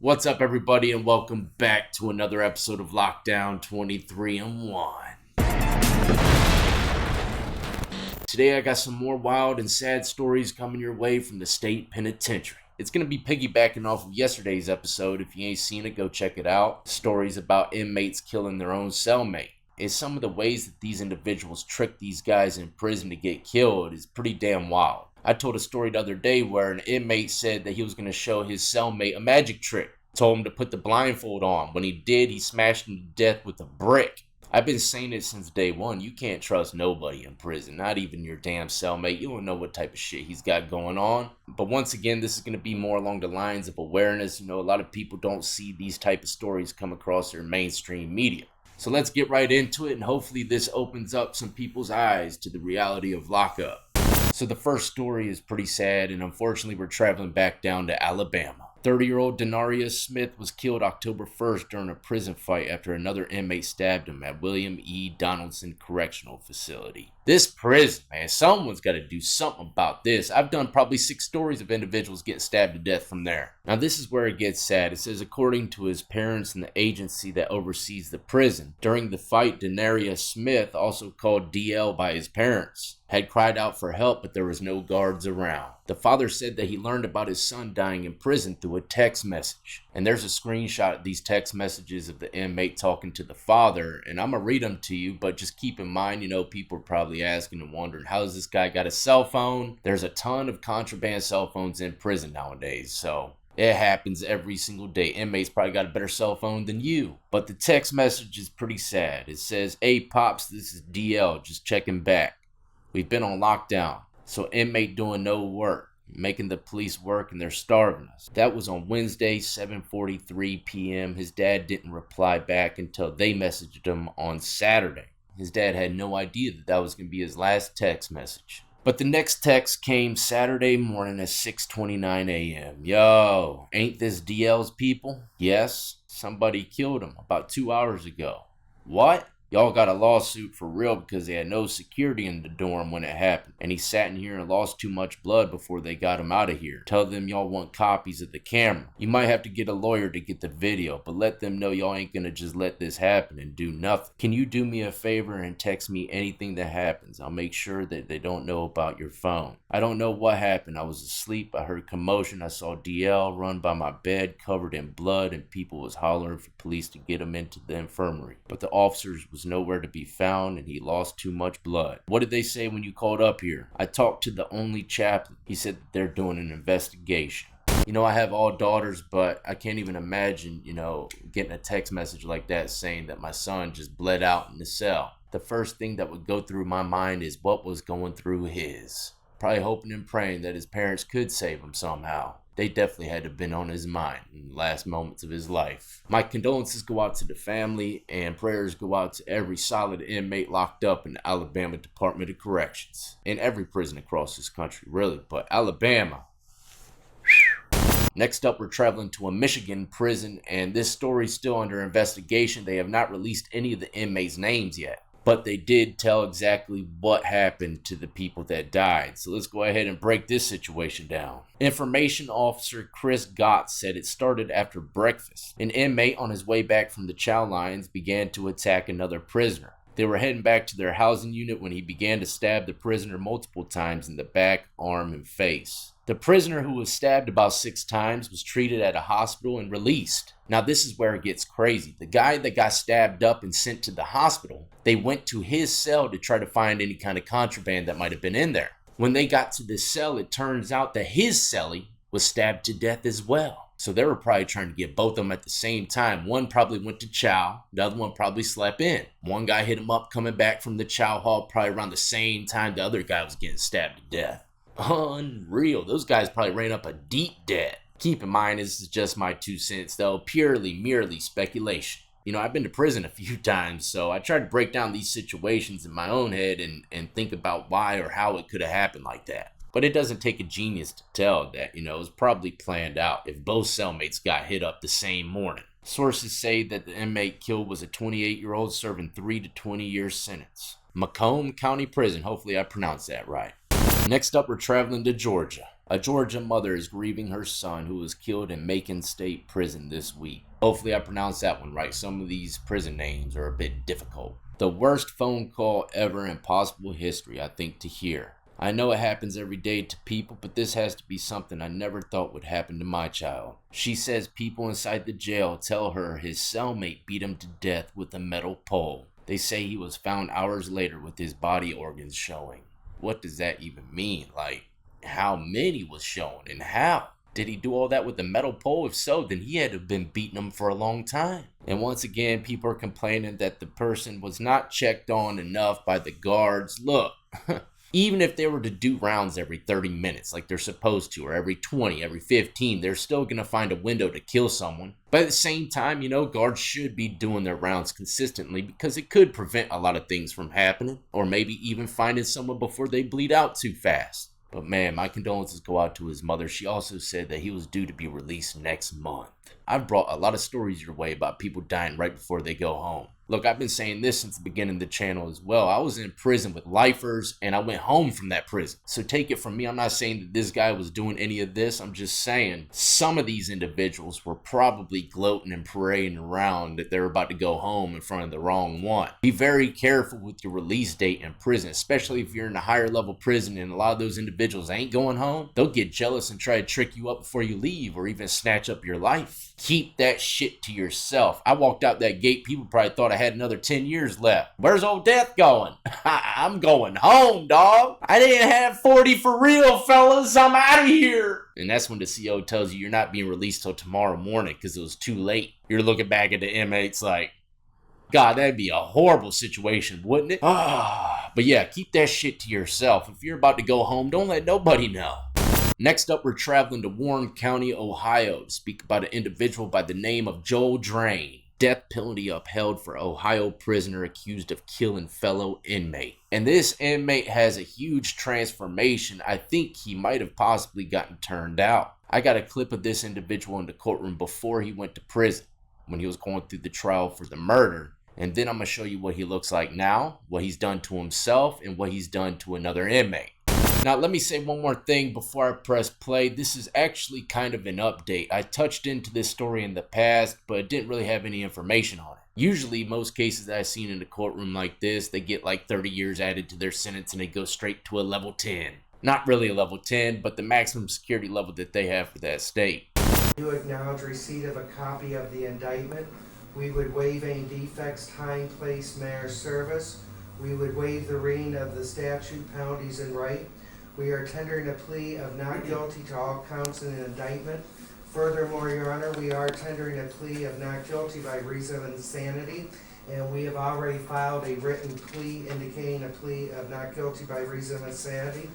What's up, everybody, and welcome back to another episode of Lockdown 23 and 1. Today, I got some more wild and sad stories coming your way from the state penitentiary. It's going to be piggybacking off of yesterday's episode. If you ain't seen it, go check it out. Stories about inmates killing their own cellmate. And some of the ways that these individuals trick these guys in prison to get killed is pretty damn wild. I told a story the other day where an inmate said that he was going to show his cellmate a magic trick. Told him to put the blindfold on. When he did, he smashed him to death with a brick. I've been saying it since day one. You can't trust nobody in prison, not even your damn cellmate. You don't know what type of shit he's got going on. But once again, this is going to be more along the lines of awareness. A lot of people don't see these type of stories come across their mainstream media. So let's get right into it, and hopefully this opens up some people's eyes to the reality of lockup. So the first story is pretty sad, and unfortunately we're traveling back down to Alabama. 30-year-old Denarius Smith was killed October 1st during a prison fight after another inmate stabbed him at William E. Donaldson Correctional Facility. This prison, man, someone's got to do something about this. I've done probably 6 stories of individuals getting stabbed to death from there. Now this is where it gets sad. It says, according to his parents and the agency that oversees the prison, during the fight, Denarius Smith, also called DL by his parents, had cried out for help, but there was no guards around. The father said that he learned about his son dying in prison through a text message. And there's a screenshot of these text messages of the inmate talking to the father, and I'm going to read them to you, but just keep in mind, people are probably asking and wondering, how does this guy got a cell phone? There's a ton of contraband cell phones in prison nowadays, so it happens every single day. Inmates probably got a better cell phone than you. But the text message is pretty sad. It says, "Hey Pops, this is DL, just checking back. We've been on lockdown, so inmate doing no work, making the police work, and they're starving us." That was on Wednesday, 7:43 p.m. His dad didn't reply back until they messaged him on Saturday. His dad had no idea that that was going to be his last text message. But the next text came Saturday morning at 6:29 a.m. "Yo, ain't this DL's people? Yes, somebody killed him about 2 hours ago." "What? Y'all got a lawsuit for real because they had no security in the dorm when it happened, and he sat in here and lost too much blood before they got him out of here. Tell them y'all want copies of the camera. You might have to get a lawyer to get the video, but let them know y'all ain't gonna just let this happen and do nothing. Can you do me a favor and text me anything that happens? I'll make sure that they don't know about your phone. I don't know what happened. I was asleep. I heard commotion. I saw DL run by my bed covered in blood, and people was hollering for police to get him into the infirmary. But the officers was nowhere to be found, and he lost too much blood. What did they say when you called up here? I talked to the only chaplain. He said that they're doing an investigation." I have all daughters, but I can't even imagine, getting a text message like that saying that my son just bled out in the cell. The first thing that would go through my mind is what was going through his. Probably hoping and praying that his parents could save him somehow. They definitely had to have been on his mind in the last moments of his life. My condolences go out to the family, and prayers go out to every solid inmate locked up in the Alabama Department of Corrections. In every prison across this country, really, but Alabama. Next up, we're traveling to a Michigan prison, and this story is still under investigation. They have not released any of the inmates' names yet, but they did tell exactly what happened to the people that died. So let's go ahead and break this situation down. Information officer Chris Gott said it started after breakfast. An inmate on his way back from the chow lines began to attack another prisoner. They were heading back to their housing unit when he began to stab the prisoner multiple times in the back, arm, and face. The prisoner, who was stabbed about 6 times, was treated at a hospital and released. Now this is where it gets crazy. The guy that got stabbed up and sent to the hospital, they went to his cell to try to find any kind of contraband that might have been in there. When they got to the cell, it turns out that his cellie was stabbed to death as well. So they were probably trying to get both of them at the same time. One probably went to chow, the other one probably slept in. One guy hit him up coming back from the chow hall probably around the same time the other guy was getting stabbed to death. Unreal. Those guys probably ran up a deep debt. Keep in mind, this is just my 2 cents though, merely speculation. I've been to prison a few times, so I try to break down these situations in my own head and think about why or how it could have happened like that. But it doesn't take a genius to tell that, it was probably planned out if both cellmates got hit up the same morning. Sources say that the inmate killed was a 28-year-old serving 3 to 20-year sentence. Macomb County Prison, hopefully I pronounced that right. Next up, we're traveling to Georgia. A Georgia mother is grieving her son who was killed in Macon State Prison this week. Hopefully I pronounced that one right. Some of these prison names are a bit difficult. The worst phone call ever in possible history, I think, to hear. I know it happens every day to people, but this has to be something I never thought would happen to my child. She says people inside the jail tell her his cellmate beat him to death with a metal pole. They say he was found hours later with his body organs showing. What does that even mean? Like, how many was shown and how? Did he do all that with a metal pole? If so, then he had to have been beating them for a long time. And once again, people are complaining that the person was not checked on enough by the guards. Look, even if they were to do rounds every 30 minutes like they're supposed to, or every 20, every 15, they're still going to find a window to kill someone. But at the same time, guards should be doing their rounds consistently because it could prevent a lot of things from happening, or maybe even finding someone before they bleed out too fast. But man, my condolences go out to his mother. She also said that he was due to be released next month. I've brought a lot of stories your way about people dying right before they go home. Look, I've been saying this since the beginning of the channel as well. I was in prison with lifers and I went home from that prison. So take it from me, I'm not saying that this guy was doing any of this. I'm just saying some of these individuals were probably gloating and parading around that they're about to go home in front of the wrong one. Be very careful with your release date in prison, especially if you're in a higher level prison and a lot of those individuals ain't going home. They'll get jealous and try to trick you up before you leave or even snatch up your life. Keep that shit to yourself. I walked out that gate, people probably thought I had another 10 years left. Where's old death going? I'm going home, dog. I didn't have 40 for real, fellas. I'm out of here. And that's when the CO tells you you're not being released till tomorrow morning because it was too late. You're looking back at the inmates like, God, that'd be a horrible situation, wouldn't it? But yeah, keep that shit to yourself. If you're about to go home, don't let nobody know. Next up, we're traveling to Warren County, Ohio to speak about an individual by the name of Joel Drain. Death penalty upheld for Ohio prisoner accused of killing fellow inmate. And this inmate has a huge transformation. I think he might have possibly gotten turned out. I got a clip of this individual in the courtroom before he went to prison, when he was going through the trial for the murder. And then I'm going to show you what he looks like now, what he's done to himself, and what he's done to another inmate. Now, let me say one more thing before I press play. This is actually kind of an update. I touched into this story in the past, but didn't really have any information on it. Usually, most cases that I've seen in a courtroom like this, they get like 30 years added to their sentence and they go straight to a level 10. Not really a level 10, but the maximum security level that they have for that state. You acknowledge receipt of a copy of the indictment. We would waive any defects, time, place, manner, service. We would waive the reading of the statute, penalties, and right. We are tendering a plea of not guilty to all counts in the indictment. Furthermore, Your Honor, we are tendering a plea of not guilty by reason of insanity, and we have already filed a written plea indicating a plea of not guilty by reason of insanity.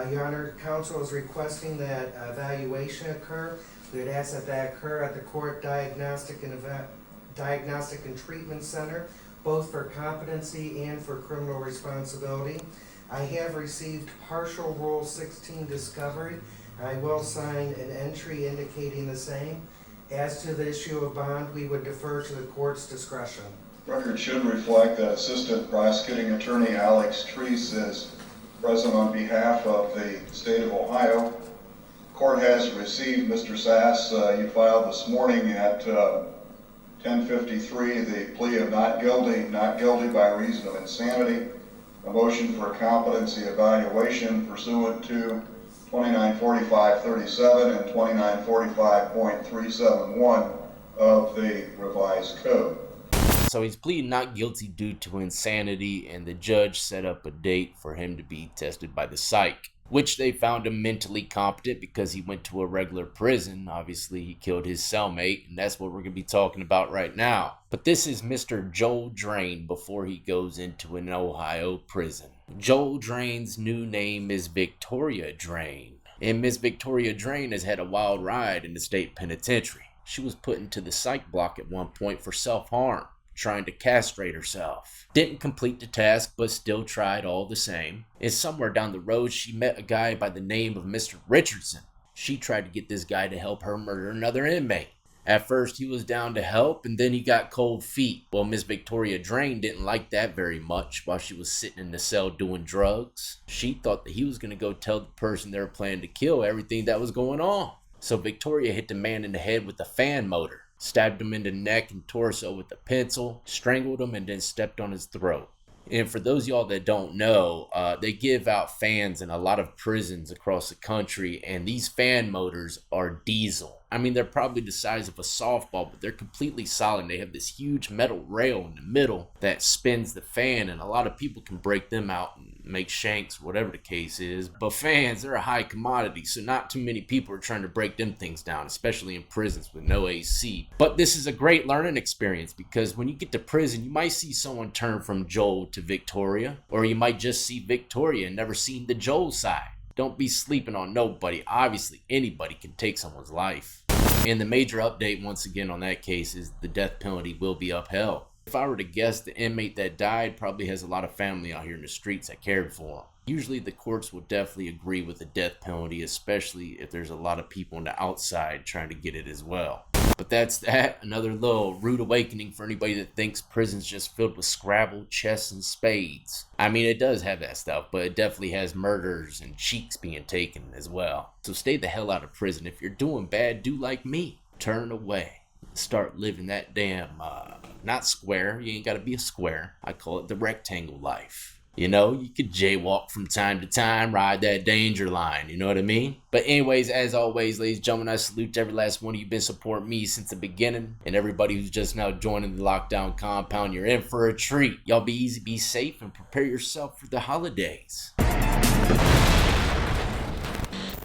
Your Honor, counsel is requesting that evaluation occur. We would ask that that occur at the Court Diagnostic and Treatment Center, both for competency and for criminal responsibility. I have received partial Rule 16 discovery. I will sign an entry indicating the same. As to the issue of bond, we would defer to the court's discretion. Record should reflect that Assistant Prosecuting Attorney Alex Treese is present on behalf of the state of Ohio. Court has received, Mr. Sass, you filed this morning at 10:53 the plea of not guilty by reason of insanity, a motion for a competency evaluation pursuant to 2945.37 and 2945.371 of the revised code. So he's pleading not guilty due to insanity, and the judge set up a date for him to be tested by the psych, which they found him mentally competent because he went to a regular prison. Obviously, he killed his cellmate, and that's what we're going to be talking about right now. But this is Mr. Joel Drain before he goes into an Ohio prison. Joel Drain's new name is Victoria Drain, and Miss Victoria Drain has had a wild ride in the state penitentiary. She was put into the psych block at one point for self-harm, trying to castrate herself. Didn't complete the task, but still tried all the same. And somewhere down the road, she met a guy by the name of Mr. Richardson. She tried to get this guy to help her murder another inmate. At first, he was down to help, and then he got cold feet. Well, Miss Victoria Drain didn't like that very much while she was sitting in the cell doing drugs. She thought that he was going to go tell the person they were planning to kill everything that was going on. So Victoria hit the man in the head with a fan motor, stabbed him in the neck and torso with a pencil, strangled him, and then stepped on his throat. And for those of y'all that don't know, they give out fans in a lot of prisons across the country, and these fan motors are diesel. I mean, they're probably the size of a softball, but they're completely solid. They have this huge metal rail in the middle that spins the fan, and a lot of people can break them out and make shanks, whatever the case is. But fans, they're a high commodity, so not too many people are trying to break them things down, especially in prisons with no AC. But this is a great learning experience, because when you get to prison, you might see someone turn from Joel to Victoria, or you might just see Victoria and never seen the Joel side. Don't be sleeping on nobody. Obviously, anybody can take someone's life. And the major update, once again, on that case is the death penalty will be upheld. If I were to guess, the inmate that died probably has a lot of family out here in the streets that cared for him. Usually the courts will definitely agree with the death penalty, especially if there's a lot of people on the outside trying to get it as well. But that's that. Another little rude awakening for anybody that thinks prison's just filled with Scrabble, chess, and spades. I mean, it does have that stuff, but it definitely has murders and cheeks being taken as well. So stay the hell out of prison. If you're doing bad, do like me. Turn away. Start living that damn, not square. You ain't gotta be a square. I call it the rectangle life. You know, you could jaywalk from time to time, ride that danger line, you know what I mean? But anyways, as always, ladies and gentlemen, I salute every last one of you been supporting me since the beginning. And everybody who's just now joining the lockdown compound, you're in for a treat. Y'all be easy, be safe, and prepare yourself for the holidays.